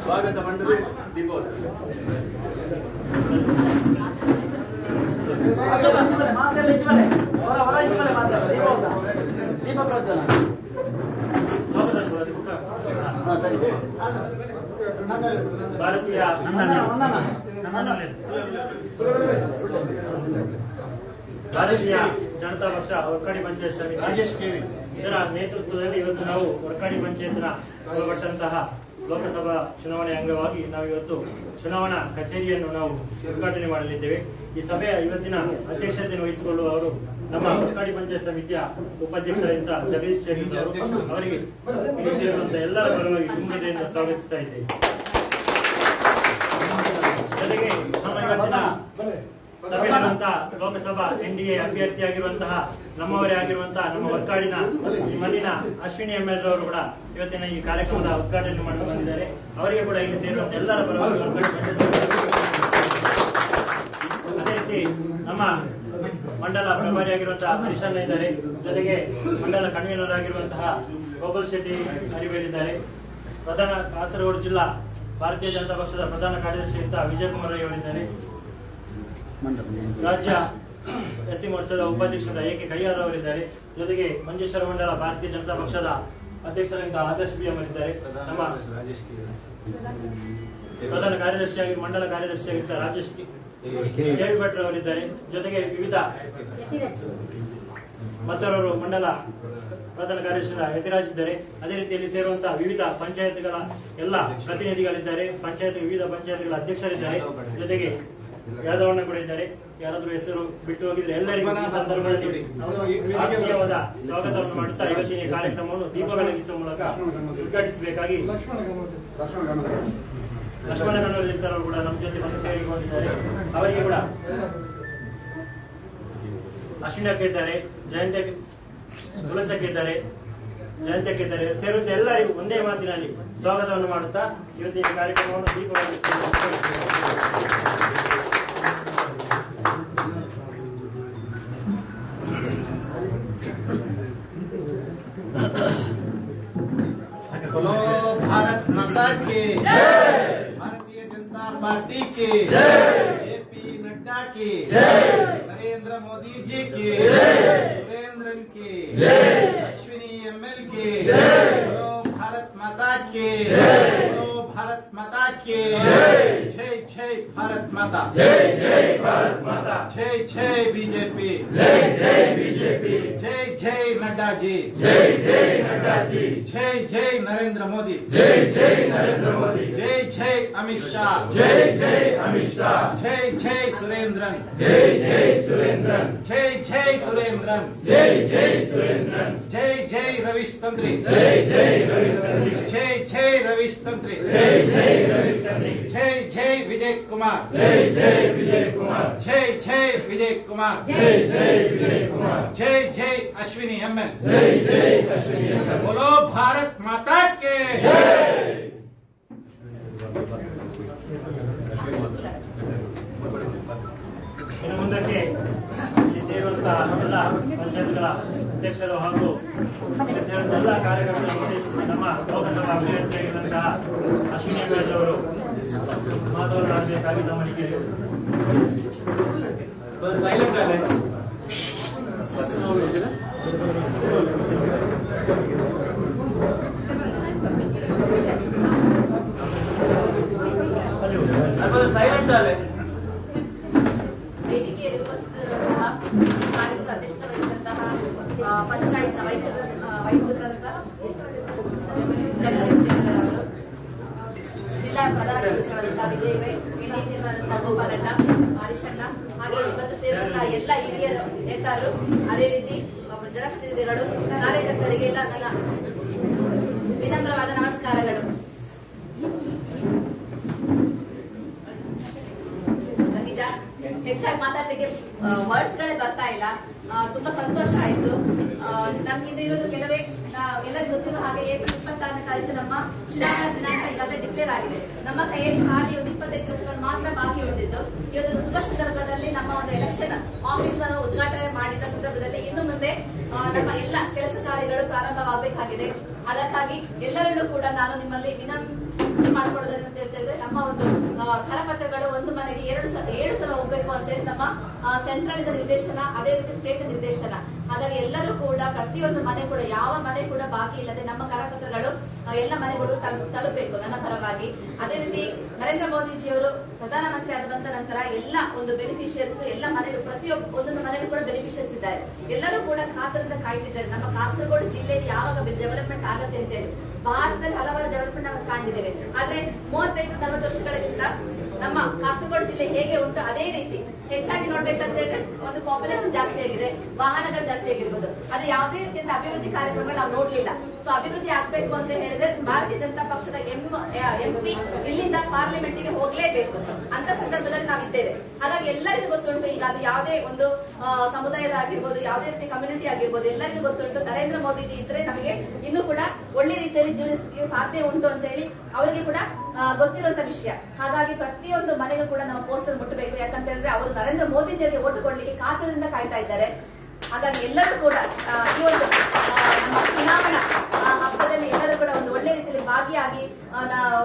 ಸ್ವಾಗತ ಮಂಡಳಿ ದೀಪೋತ್ ಭಾರತೀಯ ಭಾರತೀಯ ಜನತಾ ಪಕ್ಷ ವರ್ಕಾಡಿ ಪಂಚಾಯತ್ ಸಮಿತಿ ಇದರ ನೇತೃತ್ವದಲ್ಲಿ ಇವತ್ತು ನಾವು ವರ್ಕಾಡಿ ಪಂಚಾಯತ್ನ ಒಳಪಟ್ಟಂತಹ ಲೋಕಸಭಾ ಚುನಾವಣೆ ಅಂಗವಾಗಿ ನಾವು ಇವತ್ತು ಚುನಾವಣಾ ಕಚೇರಿಯನ್ನು ನಾವು ಉದ್ಘಾಟನೆ ಮಾಡಲಿದ್ದೇವೆ. ಈ ಸಭೆಯ ಇವತ್ತಿನ ಅಧ್ಯಕ್ಷತೆಯನ್ನು ವಹಿಸಿಕೊಳ್ಳುವವರು ನಮ್ಮ ವರ್ಕಾಡಿ ಪಂಚಾಯತ್ ಸಮಿತಿಯ ಉಪಾಧ್ಯಕ್ಷರಾದ ಜಗದೀಶ್ ಶೆಟ್ಟಿ ಅವರು. ಅವರಿಗೆ ಇಲ್ಲಿ ಸೇರಿರುವಂತಹ ಎಲ್ಲರ ಪರವಾಗಿ ತುಂಬದಿಂದ ಸ್ವಾಗತಿಸ್ತಾ ಇದ್ದೇವೆ. ಜೊತೆಗೆ ನಮ್ಮ ಇವತ್ತಿನ ಸಭೆಯಾದಂತಹ ಲೋಕಸಭಾ ಎನ್ಡಿಎ ಅಭ್ಯರ್ಥಿಯಾಗಿರುವಂತಹ ನಮ್ಮವರೇ ಆಗಿರುವಂತಹ ನಮ್ಮ ವರ್ಕಾಡಿನ ಈ ಮಣ್ಣಿನ ಅಶ್ವಿನಿ ಎಂಎಲ್ ಅವರು ಕೂಡ ಇವತ್ತಿನ ಈ ಕಾರ್ಯಕ್ರಮದ ಉದ್ಘಾಟನೆ ಮಾಡಲು ಬಂದಿದ್ದಾರೆ. ಅವರಿಗೆ ಕೂಡ ಇಲ್ಲಿ ಸೇರುವಂತಹ ಎಲ್ಲರ ಪರವಾಗಿ ಅದೇ ರೀತಿ ನಮ್ಮ ಮಂಡಲ ಪ್ರಭಾರಿಯಾಗಿರುವಂತಹ ಹರೀಶಣ್ಣ ಇದ್ದಾರೆ. ಜೊತೆಗೆ ಮಂಡಲ ಕನ್ವೀನರ್ ಆಗಿರುವಂತಹ ಗೋಪಾಲ್ ಶೆಟ್ಟಿ ಅರಿವೇಲಿದ್ದಾರೆ. ಪ್ರಧಾನ ಕಾಸರಗೋಡು ಜಿಲ್ಲಾ ಭಾರತೀಯ ಜನತಾ ಪಕ್ಷದ ಪ್ರಧಾನ ಕಾರ್ಯದರ್ಶಿಯಾದ ವಿಜಯಕುಮಾರ್ ಅವರಿದ್ದಾರೆ. ರಾಜ್ಯ ಎಸ್ಸಿ ಮೋರ್ಚಾದ ಉಪಾಧ್ಯಕ್ಷರಾದ ಎ ಕೆ ಕೈಯಾರ್ ಅವರಿದ್ದಾರೆ. ಜೊತೆಗೆ ಮಂಜೇಶ್ವರ ಮಂಡಲ ಭಾರತೀಯ ಜನತಾ ಪಕ್ಷದ ಅಧ್ಯಕ್ಷರಾದ ಆದರ್ಶ್ ಬಿ ಅವರಿದ್ದಾರೆ. ನಮ್ಮ ಪ್ರಧಾನ ಕಾರ್ಯದರ್ಶಿಯಾಗಿ ಮಂಡಲ ಕಾರ್ಯದರ್ಶಿಯಾಗಿದ್ದ ರಾಜೇಶ್ ಕೆ ಭಟ್ರು ಅವರಿದ್ದಾರೆ. ಜೊತೆಗೆ ವಿವಿಧ ಮತ್ತವರು ಮಂಡಲ ಪ್ರಧಾನ ಕಾರ್ಯದರ್ಶಿಯಾದ ಯತಿರಾಜ್ ಇದ್ದಾರೆ. ಅದೇ ರೀತಿಯಲ್ಲಿ ಸೇರುವಂತಹ ವಿವಿಧ ಪಂಚಾಯತ್ಗಳ ಎಲ್ಲ ಪ್ರತಿನಿಧಿಗಳಿದ್ದಾರೆ. ವಿವಿಧ ಪಂಚಾಯತ್ಗಳ ಅಧ್ಯಕ್ಷರಿದ್ದಾರೆ. ಜೊತೆಗೆ ಯಾದವಣ್ಣ ಕೂಡ ಇದ್ದಾರೆ. ಯಾರಾದ್ರೂ ಹೆಸರು ಬಿಟ್ಟು ಹೋಗಿದ್ರೆ ಎಲ್ಲರಿಗೂ ಈ ಸಂದರ್ಭದಲ್ಲಿ ಆತ್ಮೀಯವಾದ ಸ್ವಾಗತವನ್ನು ಮಾಡುತ್ತಾ ಇವತ್ತಿನ ಕಾರ್ಯಕ್ರಮವನ್ನು ದೀಪ ಬೆಳಗಿಸುವ ಮೂಲಕ ಉದ್ಘಾಟಿಸಬೇಕಾಗಿ ಲಕ್ಷ್ಮಣ ಗಣವರು ಕೂಡ ನಮ್ಮ ಜೊತೆ ಬಂದು ಸೇರಿಕೊಂಡಿದ್ದಾರೆ. ಅವರಿಗೆ ಕೂಡ ಅಶ್ವಿನಕ್ಕೆ ಇದ್ದಾರೆ, ಜಯಂತಕ್ಕೆ ತುಳಸಕ್ಕೆ ಇದ್ದಾರೆ, ಜಯಂತಕ್ಕೆ ಇದ್ದಾರೆ. ಸೇರುತ್ತ ಎಲ್ಲರಿಗೂ ಒಂದೇ ಮಾತಿನಲ್ಲಿ ಸ್ವಾಗತವನ್ನು ಮಾಡುತ್ತಾ ಇವತ್ತಿನ ಕಾರ್ಯಕ್ರಮವನ್ನು ದೀಪ बोलो भारत माता की जय, भारतीय जनता पार्टी की जय, जेपी नड्डा की जय, नरेंद्र मोदी जी की जय, सुरेंद्रन की जय, अश्विनी एमएल की जय, बोलो भारत माता की जय, बोलो भारत माता की जय, जय जय भारत माता, जय जय भारत माता, जय जय बीजेपी, जय जय बीजेपी, जय जय नड्डा जी, जय जय नड्डा जी, जय जय नरेंद्र मोदी, जय जय नरेंद्र मोदी, जय जय अमित शाह, जय जय अमित शाह, जय जय सुरेंद्रन, जय जय सुरेंद्रन, जय जय सुरेंद्रन, जय जय सुरेंद्रन, जय जय रवीश तंत्री, जय जय रवीश तंत्री, जय जय रवीश तंत्री, जय जय रवीश तंत्री, जय जय विजय कुमार, जय जय विजय कुमार, जय जय विजय कुमार, जय जय विजय कुमार, जय जय अश्विनी एमएल, जय जय अश्विनी एमएल, बोलो भारत माता के जय. ಇನ್ನು ಮುಂದಕ್ಕೆ ಇಲ್ಲಿ ಸೇರುವಂತಹ ಎಲ್ಲ ಪಂಚಾಯತ್ಗಳ ಅಧ್ಯಕ್ಷರು ಹಾಗೂ ಇಲ್ಲಿ ಸೇರುವಂತಹ ಎಲ್ಲ ಕಾರ್ಯಕ್ರಮಗಳನ್ನು ಉದ್ದೇಶಿಸಿ ನಮ್ಮ ಲೋಕಸಭಾ ಅಭ್ಯರ್ಥಿಯಾಗಿರುವಂತಹ ಅಶ್ವಿನಿ ಎಮಎಲ್ ಅವರು ಮಾತನಾಡಬೇಕಾಗಿ ತಮ್ಮನಿಗೆ ಚೇರ್ಮನ್ ವಿಜಯ್ ರೈ, ಎನ್ಡಿ ಚೇರ್ಮನ್ ಗೋಪಾಲಣ್ಣ, ಹರೀಶಣ್ಣ, ಹಾಗೆ ಇವತ್ತು ಸೇರಿದಂತಹ ಎಲ್ಲ ಹಿರಿಯ ನೇತಾರರು, ಅದೇ ರೀತಿ ಜನಪ್ರತಿನಿಧಿಗಳು, ಕಾರ್ಯಕರ್ತರಿಗೆ ಎಲ್ಲ ನನ್ನ ವಿನಮ್ರವಾದ ನಮಸ್ಕಾರಗಳು. ಹೆಚ್ಚಾಗಿ ಮಾತಾಡ್ಲಿಕ್ಕೆ ವರ್ಡ್ಸ್ ಗಳೇ ಬರ್ತಾ ಇಲ್ಲ. ತುಂಬಾ ಸಂತೋಷ ಆಯ್ತು. ನಮ್ಗಿಂದ ಇರೋದು ಕೆಲವೇ ಎಲ್ಲರಿಗೂ ಗೊತ್ತಿರೋ ಹಾಗೆ ಏಪ್ರಿಲ್ 26ನೇ ತಾರೀಕು ನಮ್ಮ ಚುನಾವಣಾ ದಿನಾಂಕ ಈಗಾಗಲೇ ಡಿಕ್ಲೇರ್ ಆಗಿದೆ. ನಮ್ಮ ಕೈಯಲ್ಲಿ ಖಾಲಿ ಒಂದು 25 ದಿವಸಗಳು ಮಾತ್ರ ಬಾಕಿ ಉಳಿದಿದ್ದು, ಈ ಒಂದು ಶುಭ ಸಂದರ್ಭದಲ್ಲಿ ನಮ್ಮ ಒಂದು ಎಲೆಕ್ಷನ್ ಆಫೀಸ್ ಅನ್ನು ಉದ್ಘಾಟನೆ ಮಾಡಿದ ಸಂದರ್ಭದಲ್ಲಿ ಇನ್ನು ಮುಂದೆ ನಮ್ಮ ಎಲ್ಲ ಕೆಲಸ ಕಾರ್ಯಗಳು ಪ್ರಾರಂಭವಾಗಬೇಕಾಗಿದೆ. ಅದಕ್ಕಾಗಿ ಎಲ್ಲರಲ್ಲೂ ಕೂಡ ನಾನು ನಿಮ್ಮಲ್ಲಿ ಮಾಡ್ಕೊಳ್ಳೋದಂತ ಅಂತ ಹೇಳ್ತಾ ನಮ್ಮ ಒಂದು ಕರಪತ್ರಗಳು ಒಂದು ಮನೆಗೆ 7 ಸಲ ಹೋಗ್ಬೇಕು ಅಂತ ಹೇಳಿ ನಮ್ಮ ಸೆಂಟ್ರಲ್ ನಿರ್ದೇಶನ, ಅದೇ ರೀತಿ ಸ್ಟೇಟ್ ನಿರ್ದೇಶನ. ಹಾಗಾಗಿ ಎಲ್ಲರೂ ಕೂಡ ಪ್ರತಿಯೊಂದು ಮನೆ ಕೂಡ ಯಾವ ಮನೆ ಕೂಡ ಬಾಕಿ ಇಲ್ಲದೆ ನಮ್ಮ ಕರಪತ್ರಗಳು ಎಲ್ಲ ಮನೆಗಳು ತಲುಪಬೇಕು ನನ್ನ ಪರವಾಗಿ. ಅದೇ ರೀತಿ ನರೇಂದ್ರ ಮೋದಿಜಿಯವರು ಪ್ರಧಾನಮಂತ್ರಿ ಆದ ನಂತರ ಎಲ್ಲ ಒಂದು ಬೆನಿಫಿಷಿಯರ್ಸ್ ಎಲ್ಲ ಮನೆಗಳು ಒಂದೊಂದು ಮನೆಗಳು ಕೂಡ ಬೆನಿಫಿಷಿಯರ್ಸ್ ಇದ್ದಾರೆ. ಎಲ್ಲರೂ ಕೂಡ ಕಾತರದಿಂದ ಕಾಯ್ತಿದ್ದಾರೆ ನಮ್ಮ ಕಾಸರಗೋಡು ಜಿಲ್ಲೆಯಲ್ಲಿ ಯಾವಾಗ ಡೆವಲಪ್ಮೆಂಟ್ ಆಗತ್ತೆ ಅಂತ ಹೇಳಿ. ಭಾರತದಲ್ಲಿ ಹಲವಾರು ಡೆವಲಪ್ಮೆಂಟ್ ನಾವು ಕಾಣ್ತಿದ್ದೇವೆ, ಆದ್ರೆ 35-40 ವರ್ಷಗಳಿಗಿಂತ ನಮ್ಮ ಕಾಸರಗೋಡು ಜಿಲ್ಲೆ ಹೇಗೆ ಉಂಟು ಅದೇ ರೀತಿ ಹೆಚ್ಚಾಗಿ ನೋಡ್ಬೇಕಂತ ಹೇಳಿದ್ರೆ ಒಂದು ಪಾಪ್ಯುಲೇಷನ್ ಜಾಸ್ತಿ ಆಗಿದೆ, ವಾಹನಗಳು ಜಾಸ್ತಿ ಆಗಿರ್ಬೋದು, ಅದು ಯಾವುದೇ ರೀತಿಯ ಅಭಿವೃದ್ಧಿ ಕಾರ್ಯಕ್ರಮ ನಾವು ನೋಡ್ಲಿಲ್ಲ. ಸೊ ಅಭಿವೃದ್ಧಿ ಆಗ್ಬೇಕು ಅಂತ ಹೇಳಿದ್ರೆ ಭಾರತೀಯ ಜನತಾ ಪಕ್ಷದ MP ಇಲ್ಲಿಂದ ಪಾರ್ಲಿಮೆಂಟ್ ಗೆ ಹೋಗ್ಲೇಬೇಕು ಅಂತ ಸಂದರ್ಭದಲ್ಲಿ ನಾವಿದ್ದೇವೆ. ಹಾಗಾಗಿ ಎಲ್ಲರಿಗೂ ಗೊತ್ತುಂಟು, ಈಗ ಅದು ಯಾವುದೇ ಒಂದು ಸಮುದಾಯದ ಆಗಿರ್ಬೋದು, ಯಾವುದೇ ರೀತಿ ಕಮ್ಯುನಿಟಿ ಆಗಿರ್ಬೋದು, ಎಲ್ಲರಿಗೂ ಗೊತ್ತುಂಟು ನರೇಂದ್ರ ಮೋದಿಜಿ ಇದ್ರೆ ನಮಗೆ ಇನ್ನೂ ಕೂಡ ಒಳ್ಳೆ ರೀತಿಯಲ್ಲಿ ಜೀವನಿಸಲಿಕ್ಕೆ ಸಾಧ್ಯ ಉಂಟು ಅಂತ ಹೇಳಿ ಅವರಿಗೆ ಕೂಡ ಗೊತ್ತಿರುವಂತ ವಿಷಯ. ಹಾಗಾಗಿ ಪ್ರತಿಯೊಂದು ಮನೆಗೂ ಕೂಡ ನಮ್ಮ ಪೋಸ್ಟರ್ ಮುಟ್ಟಬೇಕು. ಯಾಕಂತ ಹೇಳಿದ್ರೆ ಅವರು ನರೇಂದ್ರ ಮೋದಿಜಿಯವರಿಗೆ ಓಟು ಕೊಡ್ಲಿಕ್ಕೆ ಕಾತುರದಿಂದ ಕಾಯ್ತಾ ಇದ್ದಾರೆ. ಹಾಗಾಗಿ ಎಲ್ಲರೂ ಕೂಡ ಈ ಒಂದು ಚುನಾವಣಾ ಹಬ್ಬದಲ್ಲಿ ಎಲ್ಲರೂ ಕೂಡ ಒಂದು ಒಳ್ಳೆ ರೀತಿಯಲ್ಲಿ ಭಾಗಿಯಾಗಿ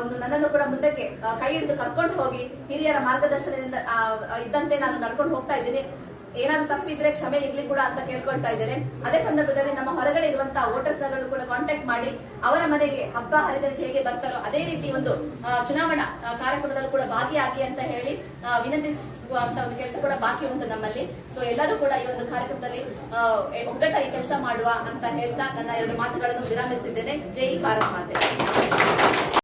ಒಂದು ನನ್ನನ್ನು ಕೂಡ ಮುಂದಕ್ಕೆ ಕೈ ಹಿಡಿದು ಕರ್ಕೊಂಡು ಹೋಗಿ ಹಿರಿಯರ ಮಾರ್ಗದರ್ಶನದಿಂದ ಇದ್ದಂತೆ ನಾನು ನಡ್ಕೊಂಡು ಹೋಗ್ತಾ ಇದ್ದೀನಿ. ಏನಾದ್ರು ತಪ್ಪಿದ್ರೆ ಕ್ಷಮೆ ಇರ್ಲಿ ಕೂಡ ಅಂತ ಕೇಳ್ಕೊಳ್ತಾ ಇದ್ದೇನೆ. ಅದೇ ಸಂದರ್ಭದಲ್ಲಿ ನಮ್ಮ ಹೊರಗಡೆ ಇರುವಂತಹ ವೋಟರ್ಸ್ ಗಳು ಕೂಡ ಕಾಂಟ್ಯಾಕ್ಟ್ ಮಾಡಿ ಅವರ ಮನೆಗೆ ಹಬ್ಬ ಹರಿದಿನಕ್ಕೆ ಹೇಗೆ ಬರ್ತಾರೋ ಅದೇ ರೀತಿ ಒಂದು ಚುನಾವಣಾ ಕಾರ್ಯಕ್ರಮದಲ್ಲಿ ಕೂಡ ಭಾಗಿಯಾಗಿ ಅಂತ ಹೇಳಿ ವಿನಂತಿಸುವಂತ ಒಂದು ಕೆಲಸ ಕೂಡ ಬಾಕಿ ಉಂಟು ನಮ್ಮಲ್ಲಿ. ಸೊ ಎಲ್ಲರೂ ಕೂಡ ಈ ಒಂದು ಕಾರ್ಯಕ್ರಮದಲ್ಲಿ ಒಗ್ಗಟ್ಟಾಗಿ ಕೆಲಸ ಮಾಡುವ ಅಂತ ಹೇಳ್ತಾ ನನ್ನ 2 ಮಾತುಗಳನ್ನು ವಿರಾಮಿಸುತ್ತಿದ್ದೇನೆ. ಜೈ ಭಾರತ್ ಮಾತೆ.